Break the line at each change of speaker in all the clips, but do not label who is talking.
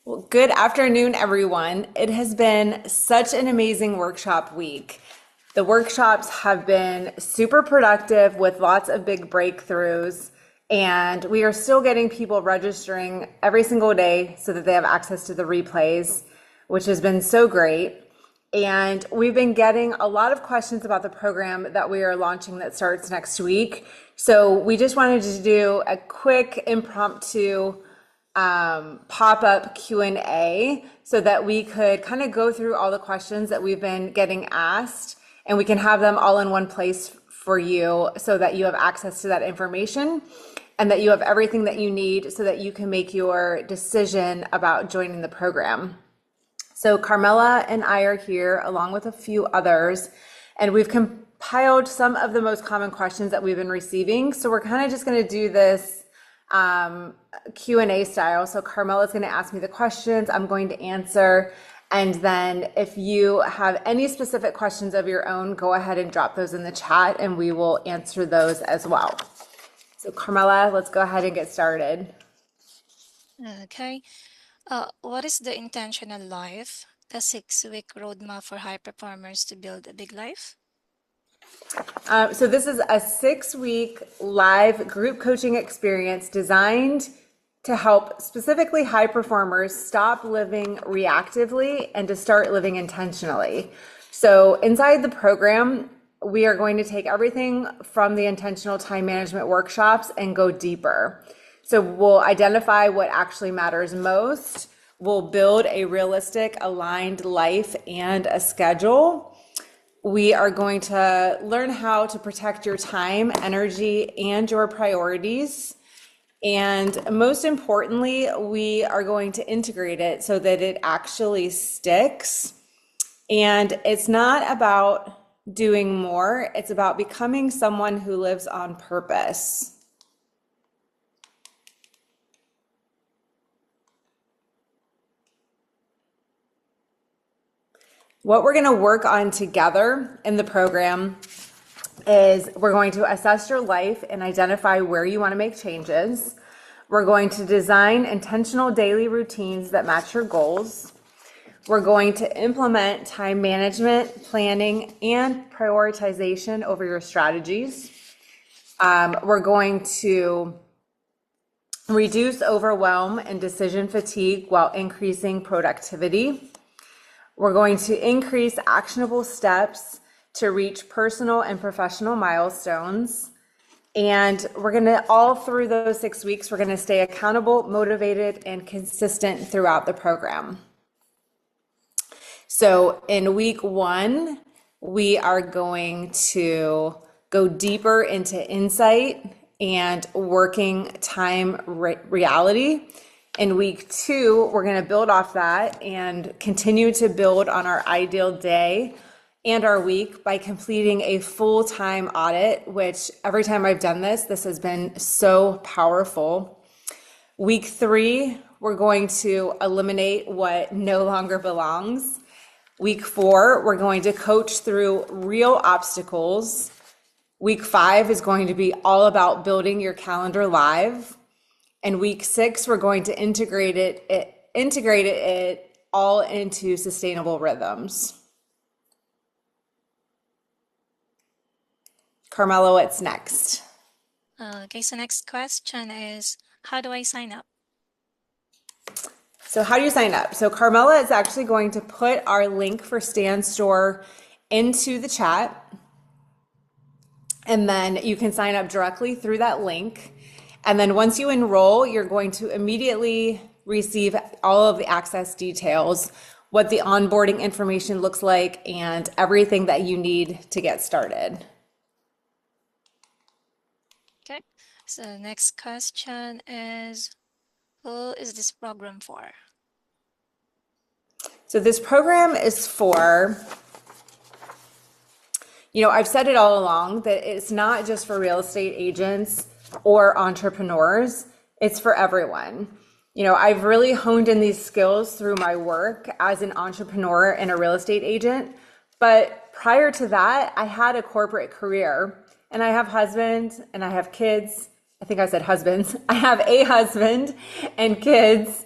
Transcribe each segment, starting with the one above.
Well, good afternoon, everyone. It has been such an amazing workshop week. The workshops have been super productive with lots of big breakthroughs, and we are still getting people registering every single day so that they have access to the replays, which has been so great. And we've been getting a lot of questions about the program that we are launching that starts next week. So we just wanted to do a quick impromptu pop-up Q&A so that we could kind of go through all the questions that we've been getting asked, and we can have them all in one place for you so that you have access to that information and that you have everything that you need so that you can make your decision about joining the program. So Carmela and I are here along with a few others, and we've compiled some of the most common questions that we've been receiving. So we're kind of just going to do this Q&A style. So Carmela is going to ask me the questions, I'm going to answer, and then if you have any specific questions of your own, go ahead and drop those in the chat and we will answer those as well. So Carmela, let's go ahead and get started.
Okay. What is the intentional life, a 6-week roadmap for high performers to build a big life?
So this is a 6-week live group coaching experience designed to help specifically high performers stop living reactively and to start living intentionally. So inside the program, we are going to take everything from the intentional time management workshops and go deeper. So we'll identify what actually matters most. We'll build a realistic, aligned life and a schedule. We are going to learn how to protect your time, energy, and your priorities. And most importantly, we are going to integrate it so that it actually sticks. And it's not about doing more, it's about becoming someone who lives on purpose. What we're going to work on together in the program is we're going to assess your life and identify where you want to make changes. We're going to design intentional daily routines that match your goals. We're going to implement time management, planning, and prioritization over your strategies. We're going to reduce overwhelm and decision fatigue while increasing productivity. We're going to increase actionable steps to reach personal and professional milestones. And we're going to, all through those 6 weeks, we're going to stay accountable, motivated, and consistent throughout the program. So in week 1, we are going to go deeper into insight and working time reality. In week 2, we're going to build off that and continue to build on our ideal day and our week by completing a full-time audit, which every time I've done this has been so powerful. Week 3, we're going to eliminate what no longer belongs. Week 4, we're going to coach through real obstacles. Week 5 is going to be all about building your calendar live. And week 6, we're going to integrate it all into sustainable rhythms. Carmela, what's next?
Okay, so next question is, how do I sign up?
So how do you sign up? So Carmela is actually going to put our link for Stan Store into the chat. And then you can sign up directly through that link. And then once you enroll, you're going to immediately receive all of the access details, what the onboarding information looks like, and everything that you need to get started.
Okay, so next question is, who is this program for?
So this program is for, I've said it all along that it's not just for real estate agents or entrepreneurs, it's for everyone. I've really honed in these skills through my work as an entrepreneur and a real estate agent. But prior to that, I had a corporate career, and I have husbands and I have kids. I think I said husbands. I have a husband and kids.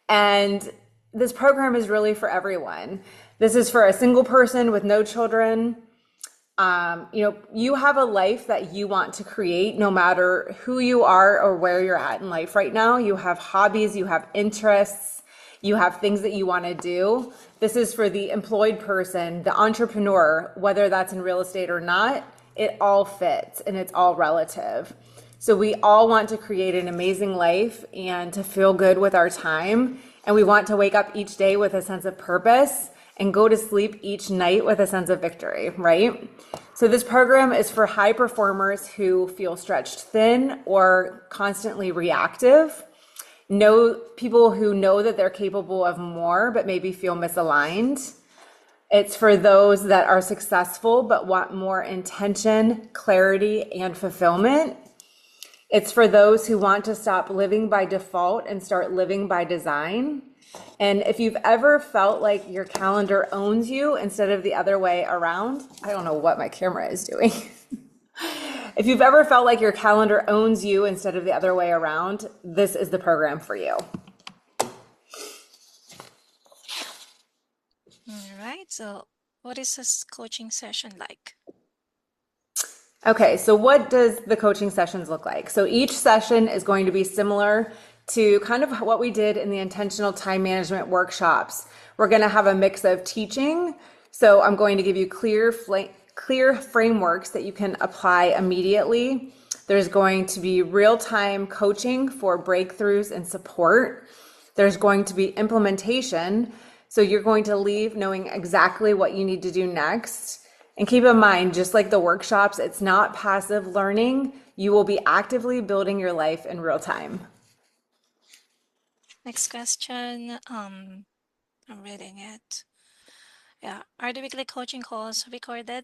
And this program is really for everyone. This is for a single person with no children. You have a life that you want to create no matter who you are or where you're at in life right now. You have hobbies, you have interests, you have things that you want to do. This is for the employed person, the entrepreneur, whether that's in real estate or not, it all fits and it's all relative. So we all want to create an amazing life and to feel good with our time. And we want to wake up each day with a sense of purpose and go to sleep each night with a sense of victory, right? So this program is for high performers who feel stretched thin or constantly reactive. Know people who know that they're capable of more, but maybe feel misaligned. It's for those that are successful, but want more intention, clarity, and fulfillment. It's for those who want to stop living by default and start living by design. And if you've ever felt like your calendar owns you instead of the other way around, I don't know what my camera is doing. If you've ever felt like your calendar owns you instead of the other way around, this is the program for you.
All right. So, what is this coaching session like?
Okay, so what does the coaching sessions look like? So each session is going to be similar to kind of what we did in the intentional time management workshops. We're going to have a mix of teaching. So I'm going to give you clear frameworks that you can apply immediately. There's going to be real-time coaching for breakthroughs and support. There's going to be implementation. So you're going to leave knowing exactly what you need to do next. And keep in mind, just like the workshops, it's not passive learning. You will be actively building your life in real time.
Next question. I'm reading it. Yeah. Are the weekly coaching calls recorded?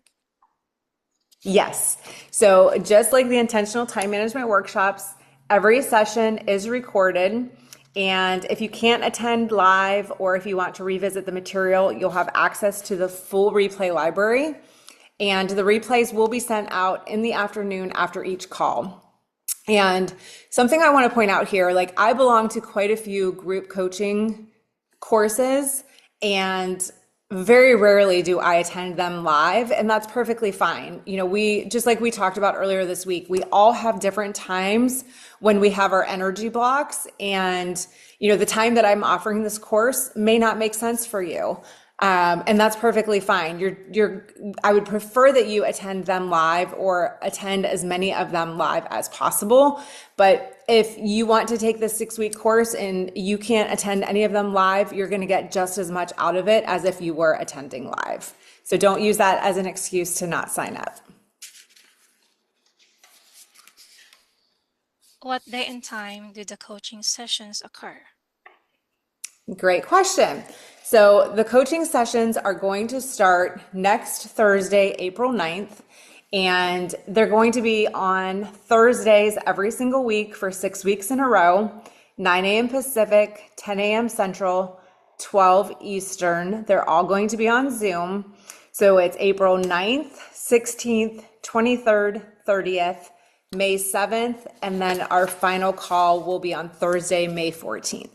Yes. So just like the intentional time management workshops, every session is recorded. And if you can't attend live or if you want to revisit the material, you'll have access to the full replay library. And the replays will be sent out in the afternoon after each call. And something I want to point out here, like I belong to quite a few group coaching courses, and very rarely do I attend them live, and that's perfectly fine. We just like we talked about earlier this week, we all have different times when we have our energy blocks, and the time that I'm offering this course may not make sense for you. And that's perfectly fine. I would prefer that you attend them live or attend as many of them live as possible. But if you want to take this 6-week course and you can't attend any of them live, you're going to get just as much out of it as if you were attending live. So don't use that as an excuse to not sign up.
What day and time do the coaching sessions occur?
Great question. So the coaching sessions are going to start next Thursday, April 9th, and they're going to be on Thursdays every single week for 6 weeks in a row, 9 a.m. Pacific, 10 a.m. Central, 12 Eastern. They're all going to be on Zoom. So it's April 9th, 16th, 23rd, 30th, May 7th, and then our final call will be on Thursday, May 14th.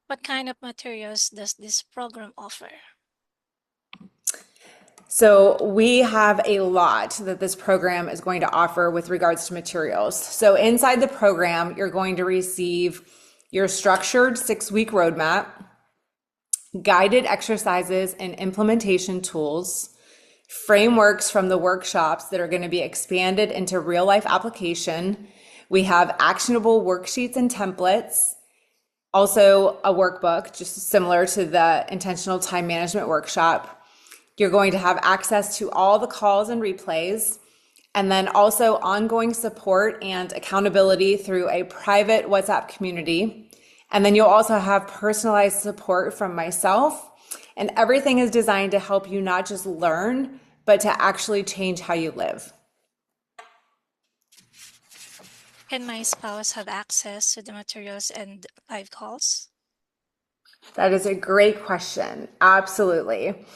What kind of materials does this program offer?
So we have a lot that this program is going to offer with regards to materials. So inside the program, you're going to receive your structured 6-week roadmap, guided exercises and implementation tools, frameworks from the workshops that are going to be expanded into real life application. We have actionable worksheets and templates. Also a workbook, just similar to the intentional time management workshop. You're going to have access to all the calls and replays, and then also ongoing support and accountability through a private WhatsApp community. And then you'll also have personalized support from myself, and everything is designed to help you not just learn, but to actually change how you live.
Can my spouse have access to the materials and live calls?
That is a great question. Absolutely.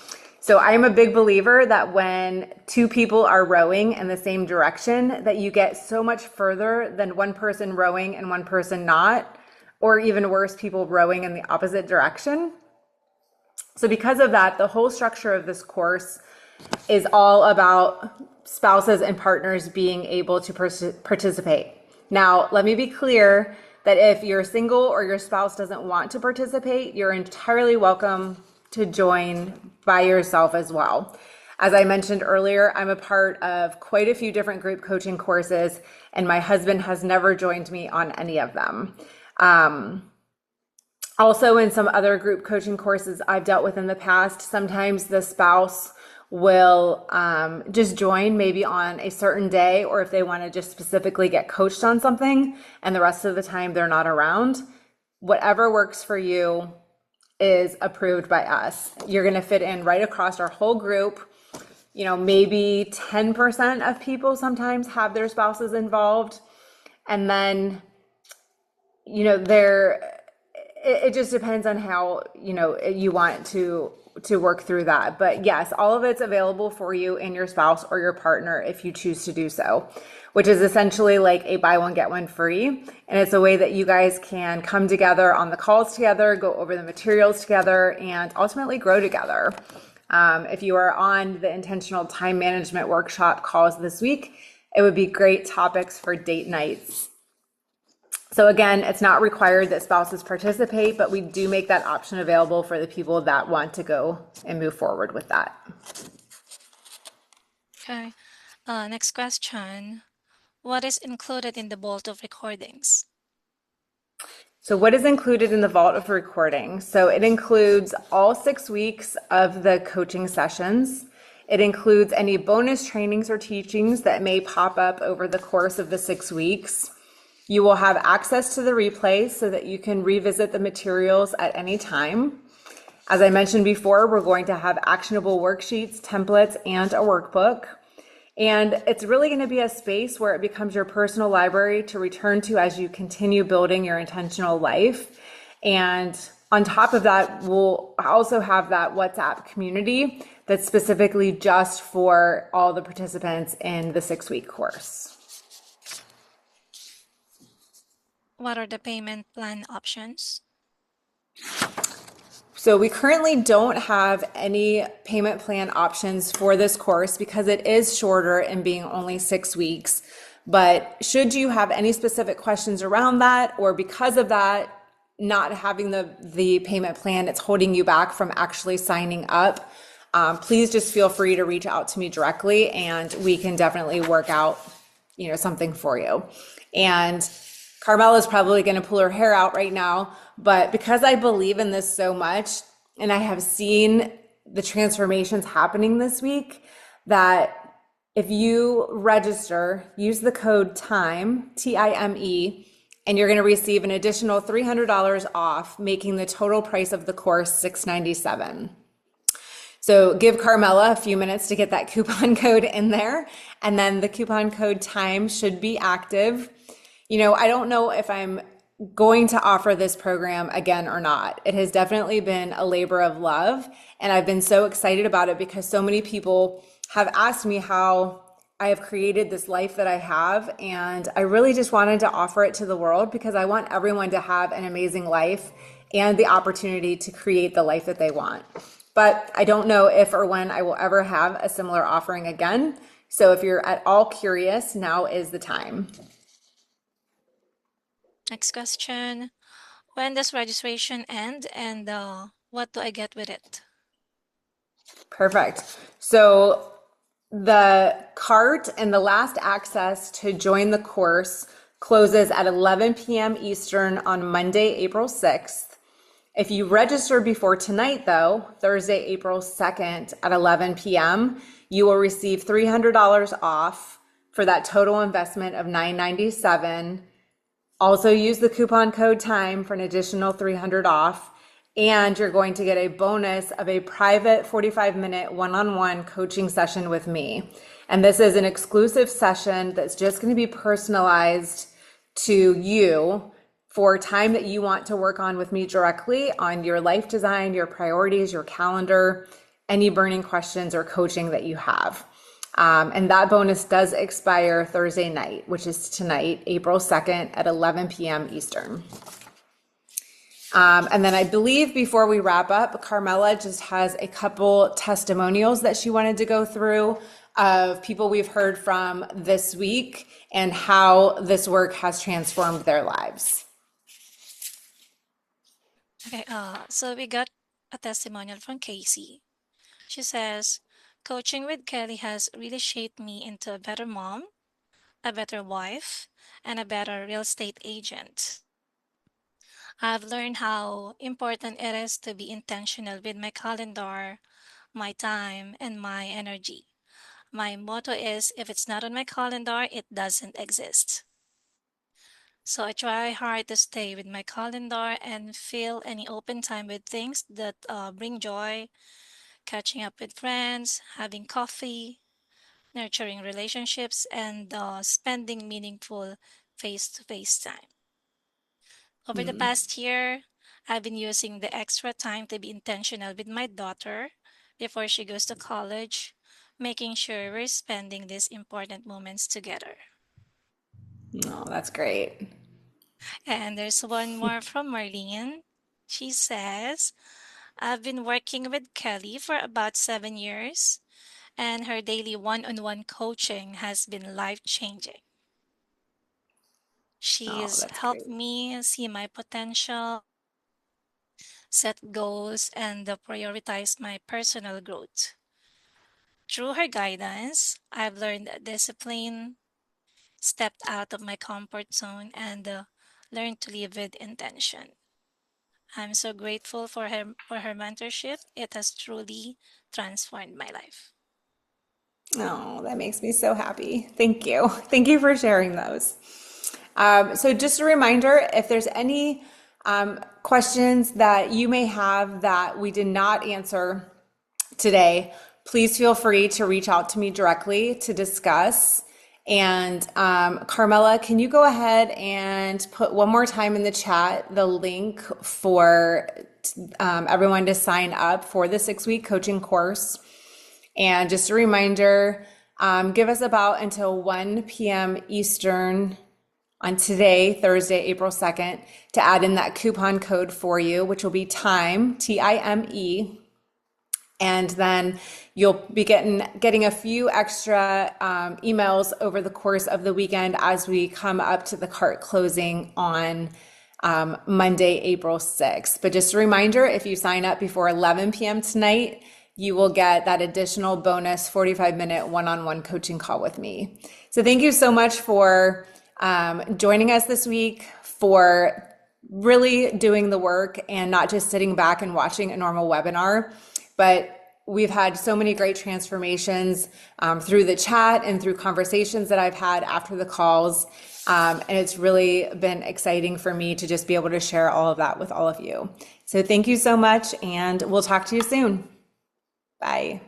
So I'm a big believer that when two people are rowing in the same direction, that you get so much further than one person rowing and one person not, or even worse, people rowing in the opposite direction. So because of that, the whole structure of this course is all about spouses and partners being able to participate. Now, let me be clear that if you're single or your spouse doesn't want to participate, you're entirely welcome to join by yourself as well. As I mentioned earlier, I'm a part of quite a few different group coaching courses, and my husband has never joined me on any of them. Also, in some other group coaching courses I've dealt with in the past, sometimes the spouse will just join maybe on a certain day, or if they want to just specifically get coached on something and the rest of the time they're not around. Whatever works for you is approved by us. You're going to fit in right across our whole group. You know, maybe 10% of people sometimes have their spouses involved. And then, you know, it just depends on how, you know, you want to work through that. But yes, all of it's available for you and your spouse or your partner if you choose to do so, which is essentially like a buy one, get one free. And it's a way that you guys can come together on the calls together, go over the materials together, and ultimately grow together. If you are on the intentional time management workshop calls this week, it would be great topics for date nights. So again, it's not required that spouses participate, but we do make that option available for the people that want to go and move forward with that.
Okay. Next question. What is included in the vault of recordings?
So what is included in the vault of recording? So it includes all 6 weeks of the coaching sessions. It includes any bonus trainings or teachings that may pop up over the course of the 6 weeks. You will have access to the replays so that you can revisit the materials at any time. As I mentioned before, we're going to have actionable worksheets, templates, and a workbook. And it's really going to be a space where it becomes your personal library to return to as you continue building your intentional life. And on top of that, we'll also have that WhatsApp community that's specifically just for all the participants in the 6-week course.
What are the payment plan options?
So we currently don't have any payment plan options for this course because it is shorter and being only 6 weeks. But should you have any specific questions around that, or because of that, not having the payment plan, it's holding you back from actually signing up, please just feel free to reach out to me directly and we can definitely work out, you know, something for you. And Carmela's probably going to pull her hair out right now, but because I believe in this so much and I have seen the transformations happening this week, that if you register, use the code TIME, T-I-M-E, and you're going to receive an additional $300 off, making the total price of the course $697. So give Carmela a few minutes to get that coupon code in there, and then the coupon code TIME should be active. You know, I don't know if I'm going to offer this program again or not. It has definitely been a labor of love, and I've been so excited about it because so many people have asked me how I have created this life that I have, and I really just wanted to offer it to the world because I want everyone to have an amazing life and the opportunity to create the life that they want. But I don't know if or when I will ever have a similar offering again. So if you're at all curious, now is the time.
Next question. When does registration end and what do I get with it?
Perfect. So the cart and the last access to join the course closes at 11 p.m. Eastern on Monday, April 6th. If you register before tonight, though, Thursday, April 2nd at 11 p.m., you will receive $300 off for that total investment of $997. Also use the coupon code TIME for an additional $300 off, and you're going to get a bonus of a private 45-minute one-on-one coaching session with me. And this is an exclusive session that's just going to be personalized to you for time that you want to work on with me directly on your life design, your priorities, your calendar. any burning questions or coaching that you have. And that bonus does expire Thursday night, which is tonight, April 2nd at 11 p.m. Eastern. And then I believe before we wrap up, Carmela just has a couple testimonials that she wanted to go through of people we've heard from this week and how this work has transformed their lives.
Okay, so we got a testimonial from Casey. She says, coaching with Kelly has really shaped me into a better mom, a better wife, and a better real estate agent. I've learned how important it is to be intentional with my calendar, my time, and my energy. My motto is if it's not on my calendar, it doesn't exist. So I try hard to stay with my calendar and fill any open time with things that bring joy, catching up with friends, having coffee, nurturing relationships, and spending meaningful face to face time. Over the past year, I've been using the extra time to be intentional with my daughter before she goes to college, making sure we're spending these important moments together.
Oh, that's great.
And there's one more from Marlene. She says, I've been working with Kelly for about 7 years, and her daily one on one coaching has been life changing.
Oh,
She's
that's
helped
great.
me see my potential, set goals, and prioritize my personal growth. Through her guidance, I've learned discipline, stepped out of my comfort zone, and learned to live with intention. I'm so grateful for her mentorship. It has truly transformed my life.
Oh, that makes me so happy. Thank you. Thank you for sharing those. So just a reminder, if there's any questions that you may have that we did not answer today, please feel free to reach out to me directly to discuss. And Carmela, can you go ahead and put one more time in the chat the link for everyone to sign up for the 6-week coaching course? And just a reminder, give us about until 1 p.m. Eastern on today, Thursday, April 2nd, to add in that coupon code for you, which will be TIME, Time. And then you'll be getting a few extra emails over the course of the weekend as we come up to the cart closing on Monday, April 6th. But just a reminder, if you sign up before 11 p.m. tonight, you will get that additional bonus 45-minute one-on-one coaching call with me. So thank you so much for joining us this week, for really doing the work and not just sitting back and watching a normal webinar. But we've had so many great transformations through the chat and through conversations that I've had after the calls. And it's really been exciting for me to just be able to share all of that with all of you. So thank you so much, and we'll talk to you soon. Bye.